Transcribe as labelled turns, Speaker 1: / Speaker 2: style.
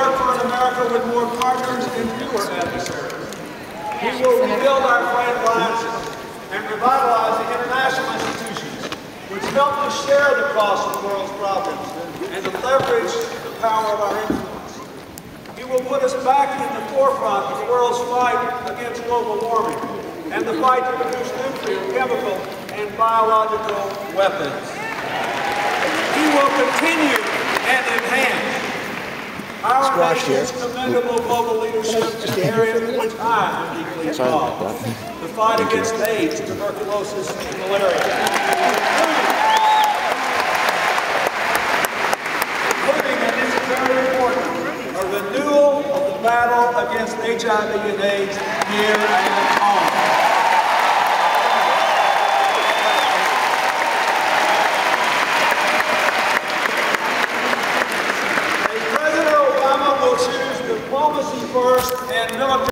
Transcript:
Speaker 1: work for an America with more partners and fewer adversaries. He will rebuild our frayed alliances and revitalize the international institutions which help us share the cost of the world's problems and to leverage the power of our influence. He will put us back in the forefront of the world's fight against global warming and the fight to produce nuclear, chemical, and biological weapons. He will continue and enhance our nation's commendable global leadership in the area in which I am deeply involved, the fight against AIDS, tuberculosis, and malaria. Including, and this is very important, a renewal of the battle against HIV and AIDS here at home. Diplomacy first and military